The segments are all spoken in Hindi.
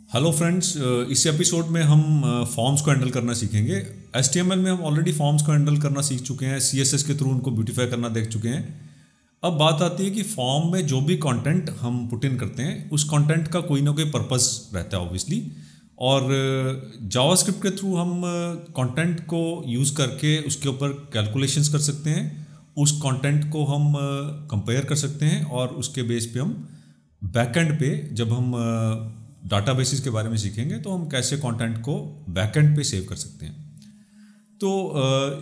हेलो फ्रेंड्स, इस एपिसोड में हम फॉर्म्स को हैंडल करना सीखेंगे। HTML में हम ऑलरेडी फॉर्म्स को हैंडल करना सीख चुके हैं, CSS के थ्रू उनको ब्यूटीफाई करना देख चुके हैं। अब बात आती है कि फॉर्म में जो भी कंटेंट हम पुट इन करते हैं उस कंटेंट का कोई ना कोई पर्पस रहता है ऑब्वियसली, और जावास्क्रिप्ट के थ्रू हम कंटेंट को यूज़ करके उसके ऊपर कैलकुलेशंस कर सकते हैं, उस कंटेंट को हम कंपेयर कर सकते हैं और उसके बेस पे हम बैकएंड पे जब हम डाटाबेसेस के बारे में सीखेंगे तो हम कैसे कंटेंट को बैकएंड पे सेव कर सकते हैं। तो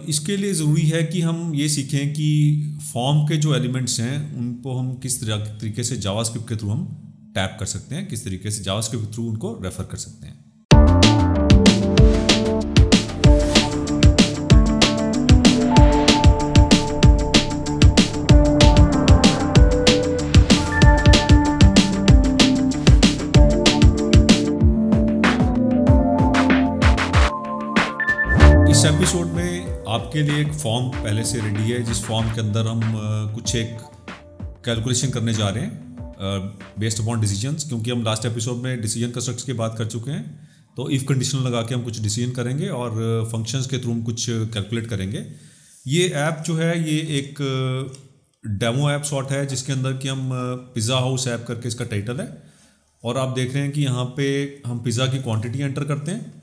इसके लिए ज़रूरी है कि हम ये सीखें कि फॉर्म के जो एलिमेंट्स हैं उनको हम किस तरीके से जावास्क्रिप्ट के थ्रू हम टैप कर सकते हैं, किस तरीके से जावास्क्रिप्ट के थ्रू उनको रेफर कर सकते हैं। इस एपिसोड में आपके लिए एक फॉर्म पहले से रेडी है, जिस फॉर्म के अंदर हम कुछ एक कैलकुलेशन करने जा रहे हैं बेस्ड अपॉन डिसीजंस, क्योंकि हम लास्ट एपिसोड में डिसीजन कंस्ट्रक्ट्स की बात कर चुके हैं। तो इफ़ कंडीशनल लगा के हम कुछ डिसीजन करेंगे और फंक्शंस के थ्रू हम कुछ कैलकुलेट करेंगे। ये ऐप जो है ये एक डेमो ऐप सॉर्ट है, जिसके अंदर कि हम पिज़्ज़ा हाउस ऐप करके इसका टाइटल है। और आप देख रहे हैं कि यहाँ पे हम पिज़्ज़ा की क्वांटिटी एंटर करते हैं,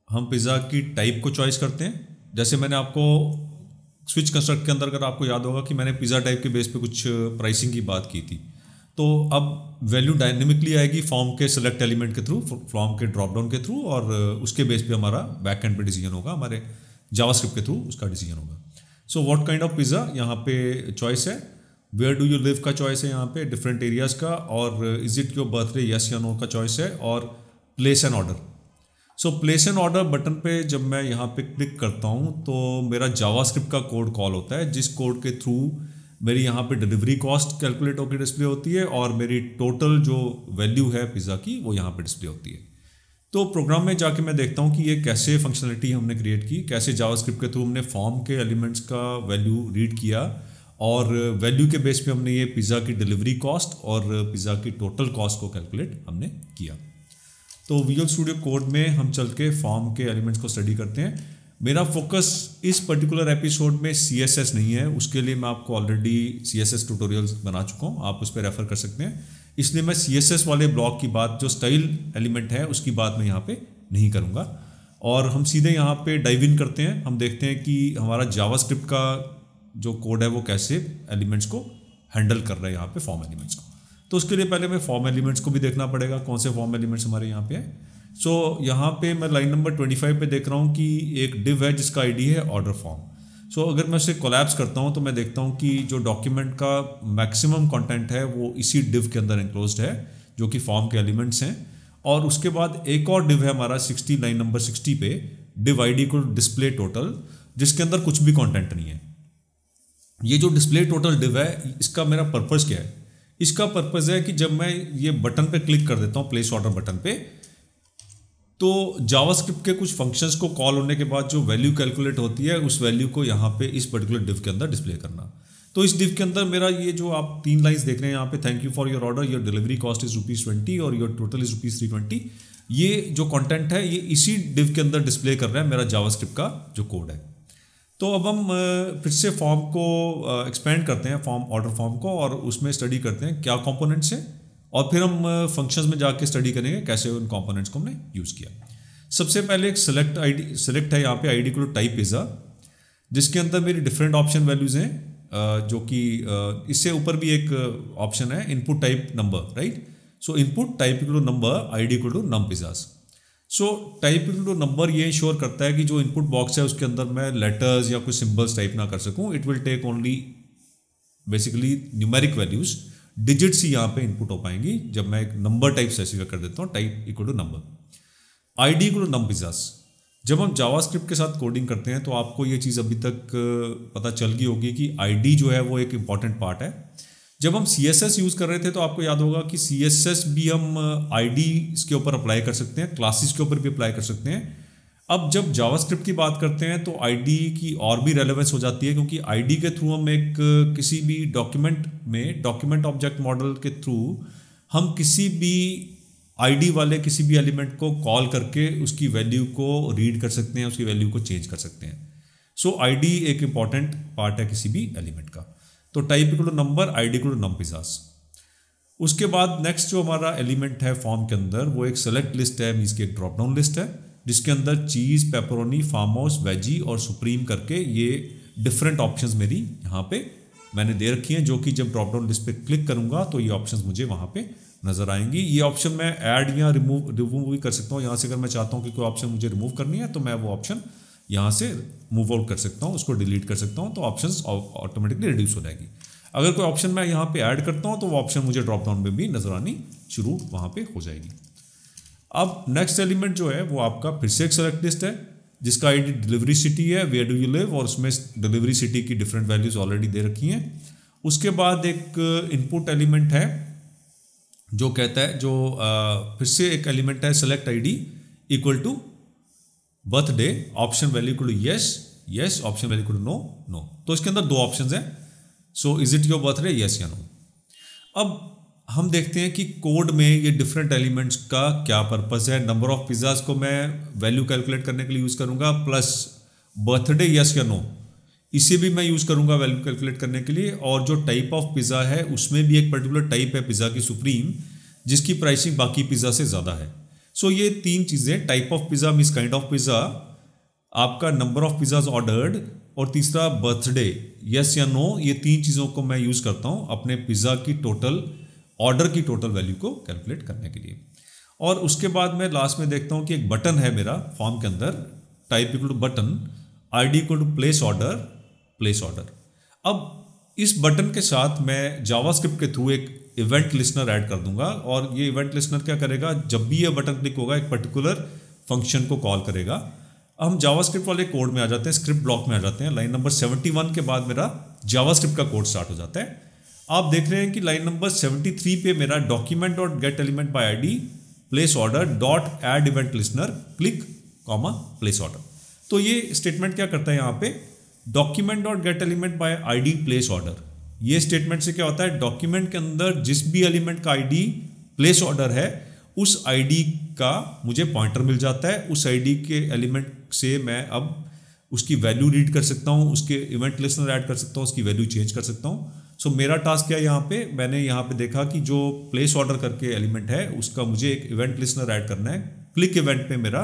हम पिज़्ज़ा की टाइप को चॉइस करते हैं। जैसे मैंने आपको स्विच कंस्ट्रक्ट के अंदर, अगर आपको याद होगा कि मैंने पिज़्ज़ा टाइप के बेस पे कुछ प्राइसिंग की बात की थी, तो अब वैल्यू डायनेमिकली आएगी फॉर्म के सेलेक्ट एलिमेंट के थ्रू, फॉर्म के ड्रॉप डाउन के थ्रू, और उसके बेस पे हमारा बैक एंड पे डिसीजन होगा, हमारे जावास्क्रिप्ट के थ्रू उसका डिसीजन होगा। So what kind of pizza यहाँ पे चॉइस है, वेयर डू यू लिव का चॉइस है यहाँ पे, डिफरेंट एरियाज़ का, और is it your birthday yes या नो का चॉइस है, और place N order. So place N order button पे जब मैं यहाँ पे क्लिक करता हूँ तो मेरा जावास्क्रिप्ट का कोड कॉल होता है, जिस कोड के थ्रू मेरी यहाँ पे डिलीवरी कॉस्ट कैलकुलेट होकर डिस्प्ले होती है और मेरी टोटल जो वैल्यू है पिज़्ज़ा की वो यहाँ पे डिस्प्ले होती है। तो प्रोग्राम में जाके मैं देखता हूँ कि ये कैसे फंक्शनलिटी हमने क्रिएट की, कैसे जावास्क्रिप्ट के थ्रू हमने फॉर्म के एलिमेंट्स का वैल्यू रीड किया और वैल्यू के बेस पे हमने ये पिज़्ज़ा की डिलीवरी कॉस्ट और पिज़्ज़ा की टोटल कॉस्ट को कैलकुलेट हमने किया। तो विजुअल स्टूडियो कोड में हम चल के फॉर्म के एलिमेंट्स को स्टडी करते हैं। मेरा फोकस इस पर्टिकुलर एपिसोड में CSS नहीं है, उसके लिए मैं आपको ऑलरेडी CSS ट्यूटोरियल्स बना चुका हूँ, आप उस पर रेफर कर सकते हैं। इसलिए मैं CSS वाले ब्लॉक की बात, जो स्टाइल एलिमेंट है उसकी बात मैं यहाँ पे नहीं करूँगा, और हम सीधे यहाँ पे डाइव इन करते हैं। हम देखते हैं कि हमारा जावास्क्रिप्ट का जो कोड है वो कैसे एलिमेंट्स को हैंडल कर रहा है यहाँ पे फॉर्म एलिमेंट्स को। तो उसके लिए पहले मैं फॉर्म एलिमेंट्स को भी देखना पड़ेगा, कौन से फॉर्म एलिमेंट्स हमारे यहाँ पे है। सो यहाँ पे मैं लाइन नंबर 25 पे देख रहा हूँ कि एक डिव है जिसका आईडी है ऑर्डर फॉर्म। सो अगर मैं उसे कोलैप्स करता हूँ तो मैं देखता हूँ कि जो डॉक्यूमेंट का मैक्सिमम कंटेंट है वो इसी डिव के अंदर इंक्लोज्ड है, जो कि फॉर्म के एलिमेंट्स हैं। और उसके बाद एक और डिव है हमारा 60, लाइन नंबर 60 पे, डिव आईडी को डिस्प्ले टोटल, जिसके अंदर कुछ भी कॉन्टेंट नहीं है। ये जो डिस्प्ले टोटल डिव है, इसका मेरा पर्पज़ क्या है? इसका पर्पज़ है कि जब मैं ये बटन पे क्लिक कर देता हूँ, प्लेस ऑर्डर बटन पे, तो जावास्क्रिप्ट के कुछ फंक्शंस को कॉल होने के बाद जो वैल्यू कैलकुलेट होती है उस वैल्यू को यहाँ पे इस पर्टिकुलर डिव के अंदर डिस्प्ले करना। तो इस डिव के अंदर मेरा ये जो आप 3 लाइन्स देख रहे हैं यहाँ पे, thank you for your order, your delivery cost is ₹20 और योर टोटल इज ₹320, ये जो कॉन्टेंट है ये इसी डिव के अंदर डिस्प्ले कर रहा है मेरा जावास्क्रिप्ट का जो कोड है। तो अब हम फिर से फॉर्म को एक्सपेंड करते हैं, फॉर्म ऑर्डर फॉर्म को, और उसमें स्टडी करते हैं क्या कंपोनेंट्स हैं, और फिर हम फंक्शंस में जाके स्टडी करेंगे कैसे उन कंपोनेंट्स को हमने यूज़ किया। सबसे पहले एक सेलेक्ट है यहाँ पे आईडी को टाइप पिज़्ज़ा, जिसके अंदर मेरी डिफरेंट ऑप्शन वैल्यूज़ हैं, जो कि इससे ऊपर भी एक ऑप्शन है input type number, right. So input type equal to number, ID equal to num pizzas. So type equal to number ये इंश्योर करता है कि जो इनपुट बॉक्स है उसके अंदर मैं लेटर्स या कुछ सिंबल्स टाइप ना कर सकूं। It will take only basically numeric values, digits ही यहाँ पे इनपुट हो पाएंगी जब मैं एक नंबर टाइप स्पेसिफाई कर देता हूँ, type equal to number. ID equal to num pizzas. जब हम जावास्क्रिप्ट के साथ कोडिंग करते हैं तो आपको ये चीज़ अभी तक पता चल गई होगी कि आईडी जो है वो एक इंपॉर्टेंट पार्ट है। जब हम CSS यूज़ कर रहे थे तो आपको याद होगा कि CSS भी हम आईडी के ऊपर अप्लाई कर सकते हैं, क्लासेस के ऊपर भी अप्लाई कर सकते हैं। अब जब जावास्क्रिप्ट की बात करते हैं तो आईडी की और भी रेलेवेंस हो जाती है, क्योंकि आईडी के थ्रू हम एक किसी भी डॉक्यूमेंट में, डॉक्यूमेंट ऑब्जेक्ट मॉडल के थ्रू हम किसी भी आईडी वाले किसी भी एलिमेंट को कॉल करके उसकी वैल्यू को रीड कर सकते हैं, उसकी वैल्यू को चेंज कर सकते हैं। सो आईडी एक इंपॉर्टेंट पार्ट है किसी भी एलिमेंट का। तो type equal to number, ID equal to num pizzas. उसके बाद नेक्स्ट जो हमारा एलिमेंट है फॉर्म के अंदर वो एक सेलेक्ट लिस्ट है, मीन्स की एक ड्रॉप डाउन लिस्ट है जिसके अंदर चीज़, पेपरोनी, फार्म हाउस, वेजी और सुप्रीम करके ये डिफरेंट ऑप्शंस मेरी यहाँ पे मैंने दे रखी हैं, जो कि जब ड्रॉप डाउन लिस्ट पे क्लिक करूँगा तो ये ऑप्शंस मुझे वहाँ पे नज़र आएंगी। ये ऑप्शन मैं ऐड या रिमूव भी कर सकता हूँ। यहाँ से अगर मैं चाहता हूँ कि कोई ऑप्शन मुझे रिमूव करनी है तो मैं वो ऑप्शन यहाँ से मूव आउट कर सकता हूँ, उसको डिलीट कर सकता हूँ, तो ऑप्शंस ऑटोमेटिकली रिड्यूस हो जाएगी। अगर कोई ऑप्शन मैं यहाँ पे ऐड करता हूँ तो वो ऑप्शन मुझे ड्रॉप डाउन में भी नज़र आनी शुरू वहाँ पे हो जाएगी। अब नेक्स्ट एलिमेंट जो है वो आपका फिर से एक सेलेक्ट लिस्ट है जिसका आईडी डिलीवरी सिटी है, वेयर डू यू लिव, और उसमें डिलीवरी सिटी की डिफरेंट वैल्यूज ऑलरेडी दे रखी हैं। उसके बाद एक इनपुट एलिमेंट है जो कहता है, जो फिर से एक एलिमेंट है select ID equal to birthday, option value equal to yes yes, option value equal to no no. तो इसके अंदर दो ऑप्शंस हैं, so is it your birthday, yes या नो। अब हम देखते हैं कि कोड में ये डिफरेंट एलिमेंट्स का क्या पर्पस है। नंबर ऑफ पिज़्ज़ाज को मैं वैल्यू कैलकुलेट करने के लिए यूज़ करूँगा, प्लस बर्थडे यस या नो इसे भी मैं यूज़ करूँगा वैल्यू कैलकुलेट करने के लिए। और जो टाइप ऑफ पिज़्ज़ा है उसमें भी एक पर्टिकुलर टाइप है पिज़्ज़ा की, सुप्रीम, जिसकी प्राइसिंग बाकी पिज़्ज़ा से ज़्यादा है। सो ये तीन चीज़ें, type of pizza means kind of pizza, आपका नंबर ऑफ पिज़्ज़ाज ऑर्डर्ड, और तीसरा बर्थडे यस या नो, ये तीन चीज़ों को मैं यूज़ करता हूँ अपने पिज़्ज़ा की टोटल ऑर्डर की टोटल वैल्यू को कैलकुलेट करने के लिए। और उसके बाद मैं लास्ट में देखता हूँ कि एक बटन है मेरा फॉर्म के अंदर, type equal to button, ID equal to place order, place order. अब इस बटन के साथ मैं जावास्क्रिप्ट के थ्रू एक इवेंट लिस्नर ऐड कर दूंगा, और ये इवेंट लिस्नर क्या करेगा, जब भी ये बटन क्लिक होगा एक पर्टिकुलर फंक्शन को कॉल करेगा। हम जावास्क्रिप्ट वाले कोड में आ जाते हैं, स्क्रिप्ट ब्लॉक में आ जाते हैं। लाइन नंबर 71 के बाद मेरा जावास्क्रिप्ट का कोड स्टार्ट हो जाता है। आप देख रहे हैं कि लाइन नंबर 73 पे मेरा document dot get element by ID place order dot add event listener click comma place order. तो ये स्टेटमेंट क्या करता है, यहाँ पे document dot get element by ID place order, ये स्टेटमेंट से क्या होता है, डॉक्यूमेंट के अंदर जिस भी एलिमेंट का आईडी प्लेस ऑर्डर है उस आईडी का मुझे पॉइंटर मिल जाता है। उस आईडी के एलिमेंट से मैं अब उसकी वैल्यू रीड कर सकता हूँ, उसके इवेंट लिस्नर ऐड कर सकता हूँ, उसकी वैल्यू चेंज कर सकता हूँ। सो मेरा टास्क क्या है यहाँ पे, मैंने यहाँ पे देखा कि जो प्लेस ऑर्डर करके एलिमेंट है उसका मुझे एक इवेंट लिस्नर ऐड करना है। क्लिक इवेंट पे मेरा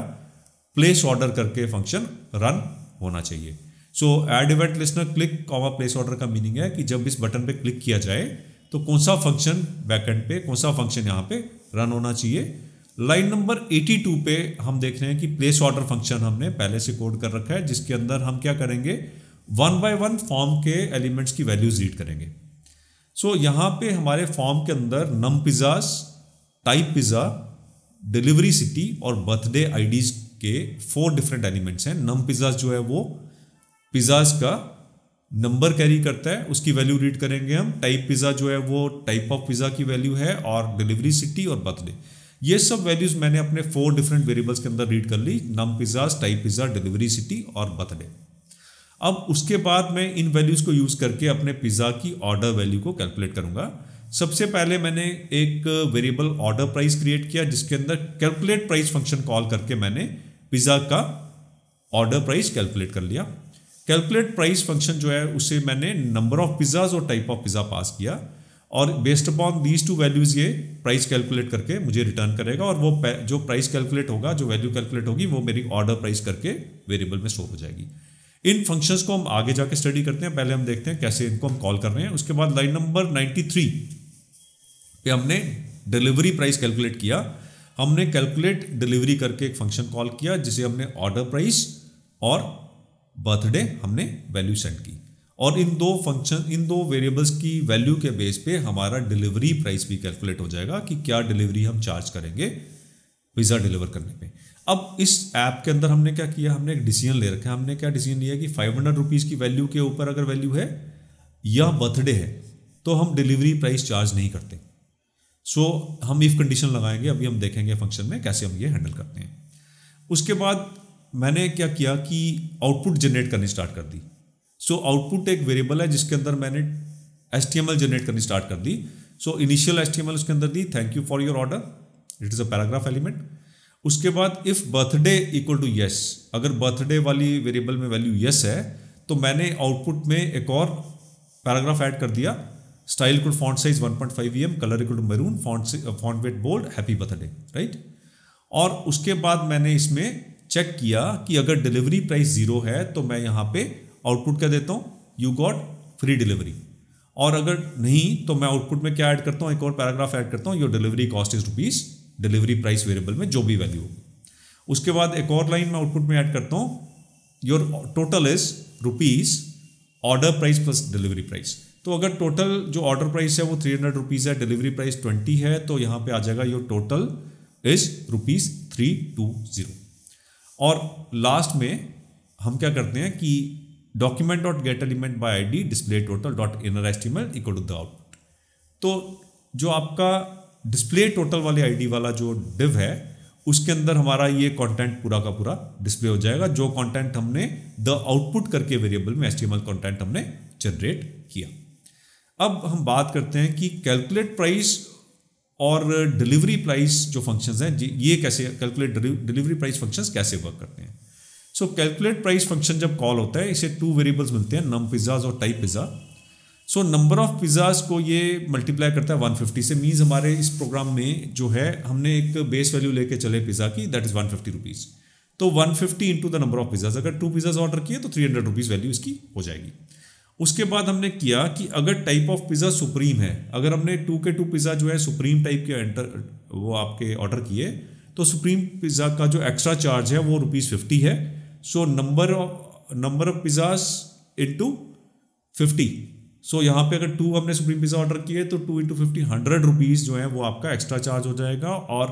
प्लेस ऑर्डर करके फंक्शन रन होना चाहिए। सो add event listener click comma place order का मीनिंग है कि जब इस बटन पे क्लिक किया जाए तो कौन सा फंक्शन बैकएंड पे, कौन सा फंक्शन यहाँ पे रन होना चाहिए। लाइन नंबर 82 पे हम देख रहे हैं कि प्लेस ऑर्डर फंक्शन हमने पहले से कोड कर रखा है, जिसके अंदर हम क्या करेंगे, 1 by 1 फॉर्म के एलिमेंट्स की वैल्यूज रीड करेंगे। सो यहाँ पे हमारे फॉर्म के अंदर num pizzas, type pizza, delivery city और बर्थडे आईडीज के 4 डिफरेंट एलिमेंट्स हैं। नम पिज़्ज़ास जो है वो पिज़्ज़ास का नंबर कैरी करता है, उसकी वैल्यू रीड करेंगे हम। टाइप पिज़्ज़ा जो है वो टाइप ऑफ पिज़्ज़ा की वैल्यू है, और डिलीवरी सिटी और बर्थडे, ये सब वैल्यूज मैंने अपने 4 डिफरेंट वेरिएबल्स के अंदर रीड कर ली, num pizzas, type pizza, delivery city और बर्थडे। अब उसके बाद मैं इन वैल्यूज को यूज करके अपने पिज़्ज़ा की ऑर्डर वैल्यू को कैलकुलेट करूंगा। सबसे पहले मैंने एक वेरिएबल ऑर्डर प्राइस क्रिएट किया, जिसके अंदर कैलकुलेट प्राइस फंक्शन कॉल करके मैंने पिज़्ज़ा का ऑर्डर प्राइस कैलकुलेट कर लिया। कैलकुलेट प्राइस फंक्शन जो है उसे मैंने नंबर ऑफ पिज़्ज़ाज और टाइप ऑफ पिज़्ज़ा पास किया, और बेस्ड अपॉन दीज 2 वैल्यूज ये प्राइस कैलकुलेट करके मुझे रिटर्न करेगा, और वो जो प्राइस कैलकुलेट होगा, जो वैल्यू कैलकुलेट होगी, वो मेरी ऑर्डर प्राइस करके वेरिएबल में स्टोर हो जाएगी। इन फंक्शंस को हम आगे जाके स्टडी करते हैं, पहले हम देखते हैं कैसे इनको हम कॉल कर रहे हैं। उसके बाद लाइन नंबर 93 पे हमने डिलीवरी प्राइस कैलकुलेट किया। हमने कैलकुलेट डिलीवरी करके एक फंक्शन कॉल किया, जिसे हमने ऑर्डर प्राइस और बर्थडे हमने वैल्यू सेंड की, और इन दो वेरिएबल्स की वैल्यू के बेस पे हमारा डिलीवरी प्राइस भी कैलकुलेट हो जाएगा कि क्या डिलीवरी हम चार्ज करेंगे पिज़्ज़ा डिलीवर करने पे। अब इस ऐप के अंदर हमने क्या किया, हमने एक डिसीजन ले रखा है। हमने क्या डिसीजन लिया कि 500 रुपीज़ की वैल्यू के ऊपर अगर वैल्यू है या बर्थडे है तो हम डिलीवरी प्राइस चार्ज नहीं करते। सो हम इफ कंडीशन लगाएंगे, अभी हम देखेंगे फंक्शन में कैसे हम ये हैंडल करते हैं। उसके बाद मैंने क्या किया कि आउटपुट जनरेट करनी स्टार्ट कर दी। सो आउटपुट एक वेरिएबल है जिसके अंदर मैंने HTML जनरेट करनी स्टार्ट कर दी। सो इनिशियल HTML उसके अंदर दी, thank you for your order, it is a paragraph element. उसके बाद if birthday equal to yes, अगर बर्थडे वाली वेरिएबल में वैल्यू यस है तो मैंने आउटपुट में एक और पैराग्राफ ऐड कर दिया, style equal font size 1.5 EM, colour equal to maroon, font weight bold, happy birthday, right. और उसके बाद मैंने इसमें चेक किया कि अगर डिलीवरी प्राइस 0 है तो मैं यहाँ पे आउटपुट क्या देता हूँ, यू गॉट फ्री डिलीवरी। और अगर नहीं तो मैं आउटपुट में क्या ऐड करता हूँ, एक और पैराग्राफ ऐड करता हूँ, your delivery cost is rupees, delivery price variable में जो भी वैल्यू होगी। उसके बाद एक और लाइन मैं आउटपुट में ऐड करता हूँ, your total is rupees order price plus delivery price. तो अगर टोटल जो ऑर्डर प्राइस है वो 300 रुपीज़ है, डिलीवरी प्राइस 20 है, तो यहाँ पे आ जाएगा योर टोटल इज रुपीज़ 320। और लास्ट में हम क्या करते हैं कि document dot get element by ID display total dot inner HTML equal to the output. तो जो आपका डिस्प्ले टोटल वाले आईडी वाला जो डिव है उसके अंदर हमारा ये कंटेंट पूरा का पूरा डिस्प्ले हो जाएगा, जो कंटेंट हमने द आउटपुट करके वेरिएबल में एचटीएमएल कंटेंट हमने जनरेट किया। अब हम बात करते हैं कि कैलकुलेट प्राइस और डिलीवरी प्राइस जो फंक्शंस हैं ये कैसे, कैलकुलेट डिलीवरी प्राइस फंक्शंस कैसे वर्क करते हैं। सो कैलकुलेट प्राइस फंक्शन जब कॉल होता है इसे 2 वेरिएबल्स मिलते हैं, नम पिज़्ज़ाज और type pizza. So number of pizzas को ये मल्टीप्लाई करता है 150 से, मीन्स हमारे इस प्रोग्राम में जो है हमने एक बेस वैल्यू लेके चले पिज़्ज़ा की, दैट इज़ 150 रुपीज़। तो 150 into the number of pizzas, अगर 2 पिज़्ज़ाज ऑर्डर किए तो 300 रुपीज़ वैल्यू इसकी हो जाएगी। उसके बाद हमने किया कि अगर टाइप ऑफ पिज़्ज़ा सुप्रीम है, अगर हमने 2 के 2 पिज़्ज़ा जो है सुप्रीम टाइप के वो आपके ऑर्डर किए तो सुप्रीम पिज़्ज़ा का जो एक्स्ट्रा चार्ज है वो ₹50 है। So number of pizzas into 50। सो यहाँ पे अगर 2 हमने सुप्रीम पिज़्ज़ा ऑर्डर किए तो 2 इंटू 50 100 रुपीज़ जो है वो आपका एक्स्ट्रा चार्ज हो जाएगा। और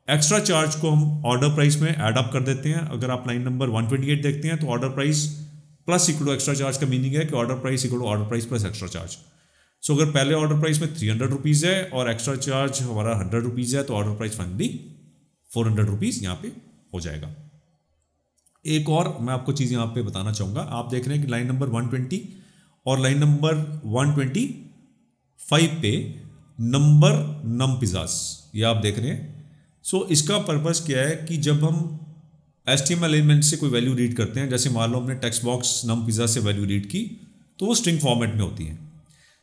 एक्स्ट्रा चार्ज को हम ऑर्डर प्राइस में ऐड अप कर देते हैं। अगर आप लाइन नंबर 128 देखते हैं तो order price plus equal to extra charge का मीनिंग है कि order price equal to order price plus extra charge. So अगर पहले ऑर्डर प्राइस में 300 रुपीज़ है और एक्स्ट्रा चार्ज हमारा 100 रुपीज़ है तो ऑर्डर प्राइस फाइनली 400 रुपीज़ यहाँ पे हो जाएगा। एक और मैं आपको चीज़ यहाँ पे बताना चाहूँगा, आप देख रहे हैं कि लाइन नंबर 120 और लाइन नंबर 125 पे नंबर नम पिज़्ज़ास ये आप देख रहे हैं। सो इसका पर्पस क्या है कि जब हम HTML एलिमेंट से कोई वैल्यू रीड करते हैं, जैसे मान लो हमने टेक्स्ट बॉक्स नम पिज़्ज़ा से वैल्यू रीड की तो वो स्ट्रिंग फॉर्मेट में होती है।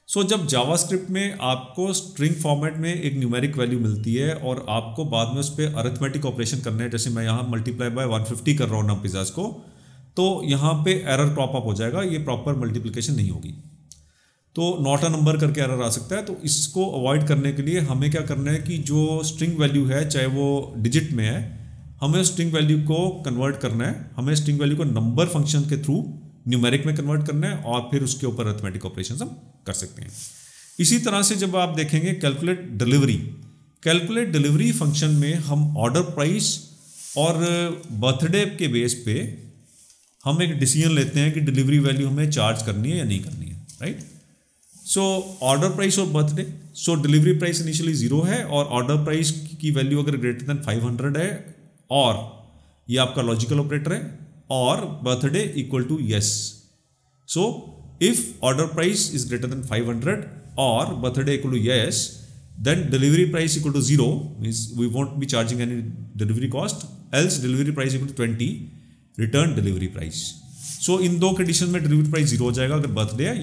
सो जब जावास्क्रिप्ट में आपको स्ट्रिंग फॉर्मेट में एक न्यूमेरिक वैल्यू मिलती है और आपको बाद में उस पर अरिथमेटिक ऑपरेशन करने हैं, जैसे मैं यहाँ मल्टीप्लाई बाय 150 कर रहा हूँ नम पिज़्ज़ास को, तो यहाँ पे एरर क्रॉप अप हो जाएगा, ये प्रॉपर मल्टीप्लिकेशन नहीं होगी, तो नॉट अ नंबर करके एरर आ सकता है। तो इसको अवॉइड करने के लिए हमें क्या करना है कि जो स्ट्रिंग वैल्यू है चाहे वो डिजिट में है, हमें स्ट्रिंग वैल्यू को कन्वर्ट करना है, हमें स्ट्रिंग वैल्यू को नंबर फंक्शन के थ्रू न्यूमेरिक में कन्वर्ट करना है और फिर उसके ऊपर अरिथमेटिक ऑपरेशंस हम कर सकते हैं। इसी तरह से जब आप देखेंगे कैलकुलेट डिलीवरी फंक्शन में हम ऑर्डर प्राइस और बर्थडे के बेस पे हम एक डिसीजन लेते हैं कि डिलीवरी वैल्यू हमें चार्ज करनी है या नहीं करनी है, राइट। सो ऑर्डर प्राइस और birthday, so delivery price initially 0 है और ऑर्डर प्राइस की वैल्यू अगर ग्रेटर देन 500 है और ये आपका लॉजिकल ऑपरेटर है और birthday equal to yes. So if order price is greater than 500 और birthday equal to yes, then delivery price equal to 0 means we won't be charging any delivery cost, else delivery price equal to 20, return delivery price. So इन दो कंडीशन में डिलीवरी प्राइस 0 हो जाएगा अगर बर्थडे है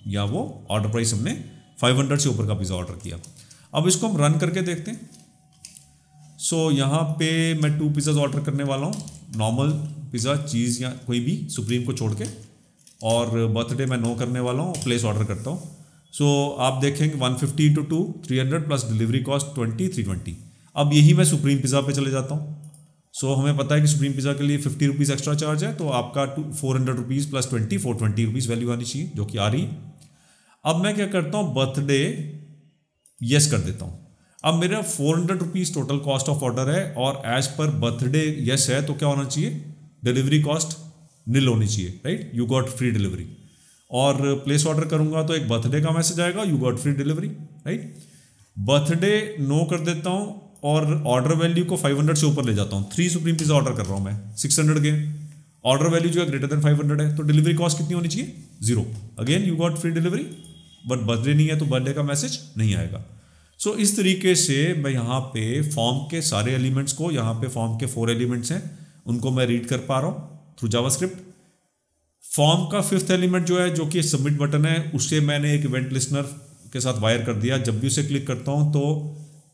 या वो ऑर्डर प्राइस हमने 500 से ऊपर का पिज़्ज़ा ऑर्डर किया। अब इसको हम रन करके देखते हैं। सो यहाँ पे मैं 2 पिज़्ज़ाज ऑर्डर करने वाला हूँ, नॉर्मल पिज़्ज़ा चीज़ या कोई भी सुप्रीम को छोड़ के, और बर्थडे मैं नो करने वाला हूँ, प्लेस ऑर्डर करता हूँ। सो आप देखेंगे 150 इंटू 2 300 प्लस डिलीवरी कॉस्ट 20 320। अब यही मैं सुप्रीम पिज़्ज़ा पे चले जाता हूँ। सो हमें पता है कि सुप्रीम पिज़्ज़ा के लिए 50 रुपीज़ एक्स्ट्रा चार्ज है, तो आपका 400 रुपीज़ प्लस 20 420 रुपीज़ वैल्यू आनी चाहिए, जो कि आ रही है। अब मैं क्या करता हूँ, बर्थडे यस कर देता हूँ। अब मेरा 400 rupees total cost of order है और एज पर बर्थडे यस है, तो क्या होना चाहिए, डिलीवरी कॉस्ट निल होनी चाहिए, right, you got free delivery. और प्लेस ऑर्डर करूँगा तो एक बर्थडे का मैसेज आएगा, you got free delivery, right. Birthday no कर देता हूँ और ऑर्डर वैल्यू को 500 से ऊपर ले जाता हूँ। 3 सुप्रीम पिज़्ज़ा ऑर्डर कर रहा हूँ मैं 600 के, ऑर्डर वैल्यू जो है ग्रेटर देन 500 है, तो डिलीवरी कॉस्ट कितनी होनी चाहिए, 0। Again you got free delivery, but birthday नहीं है तो बर्थडे का मैसेज नहीं आएगा। सो इस तरीके से मैं यहाँ पे फॉर्म के सारे एलिमेंट्स को, यहाँ पे फॉर्म के 4 एलिमेंट्स हैं, उनको मैं रीड कर पा रहा हूँ थ्रू जावास्क्रिप्ट। फॉर्म का 5th एलिमेंट जो है, जो कि सबमिट बटन है, उसे मैंने एक इवेंट लिस्नर के साथ वायर कर दिया। जब भी उसे क्लिक करता हूँ तो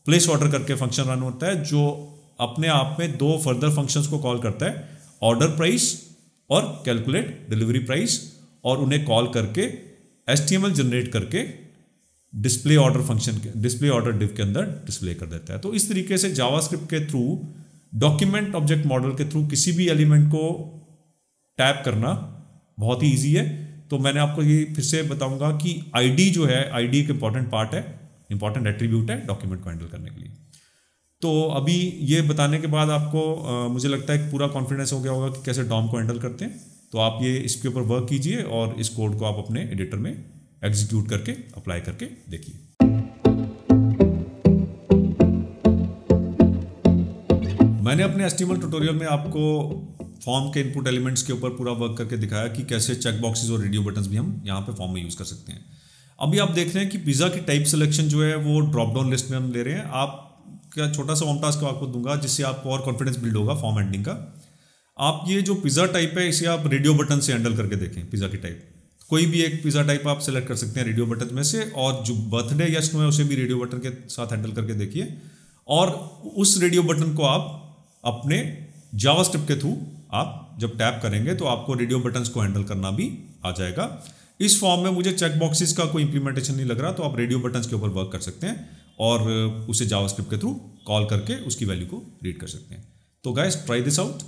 प्लेस ऑर्डर करके फंक्शन रन होता है, जो अपने आप में 2 फर्दर फंक्शंस को कॉल करता है, ऑर्डर प्राइस और कैलकुलेट डिलीवरी प्राइस, और उन्हें कॉल करके HTML जनरेट करके डिस्प्ले ऑर्डर फंक्शन के, डिस्प्ले ऑर्डर डिव के अंदर डिस्प्ले कर देता है। तो इस तरीके से जावास्क्रिप्ट के थ्रू, डॉक्यूमेंट ऑब्जेक्ट मॉडल के थ्रू किसी भी एलिमेंट को टैप करना बहुत ही ईजी है। तो मैंने आपको ये फिर से बताऊंगा कि आईडी जो है, आईडी एक इंपॉर्टेंट पार्ट है, इंपॉर्टेंट एट्रीब्यूट है डॉक्यूमेंट को हैंडल करने के लिए। तो अभी ये बताने के बाद आपको मुझे लगता है पूरा कॉन्फिडेंस हो गया होगा कि कैसे डॉम को हैंडल करते हैं। तो आप ये इसके ऊपर वर्क कीजिए और इस कोड को आप अपने एडिटर में एग्जीक्यूट करके अप्लाई करके देखिए। मैंने अपने HTML ट्यूटोरियल में आपको फॉर्म के इनपुट एलिमेंट्स के ऊपर पूरा वर्क करके दिखाया कि कैसे चेक बॉक्सेस और रेडियो बटन्स भी हम यहाँ पे फॉर्म में यूज़ कर सकते हैं। अभी आप देख रहे हैं कि पिज़्ज़ा की टाइप सिलेक्शन जो है वो ड्रॉप डाउन लिस्ट में हम ले रहे हैं। आपका छोटा सा होम टास्क आपको दूंगा जिससे आपको और कॉन्फिडेंस बिल्ड होगा फॉर्म हैंडलिंग का। आप ये जो पिज़्ज़ा टाइप है इसे आप रेडियो बटन से हैंडल करके देखें। पिज़्ज़ा की टाइप कोई भी एक पिज़्ज़ा टाइप आप सेलेक्ट कर सकते हैं रेडियो बटन में से, और जो बर्थडे या स्नो है उसे भी रेडियो बटन के साथ हैंडल करके देखिए, और उस रेडियो बटन को आप अपने जावास्क्रिप्ट के थ्रू आप जब टैप करेंगे तो आपको रेडियो बटन्स को हैंडल करना भी आ जाएगा। इस फॉर्म में मुझे चेक बॉक्सेस का कोई इंप्लीमेंटेशन नहीं लग रहा, तो आप रेडियो बटन्स के ऊपर वर्क कर सकते हैं और उसे जावास्क्रिप्ट के थ्रू कॉल करके उसकी वैल्यू को रीड कर सकते हैं। तो गाइस, ट्राई दिस आउट।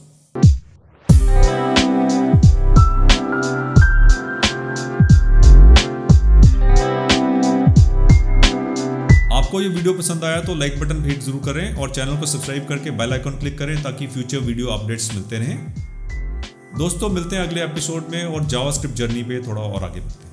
आपको ये वीडियो पसंद आया तो लाइक बटन हिट जरूर करें और चैनल को सब्सक्राइब करके बेल आइकन क्लिक करें ताकि फ्यूचर वीडियो अपडेट्स मिलते रहें। दोस्तों, मिलते हैं अगले एपिसोड में और जावास्क्रिप्ट जर्नी पे थोड़ा और आगे बढ़ते हैं।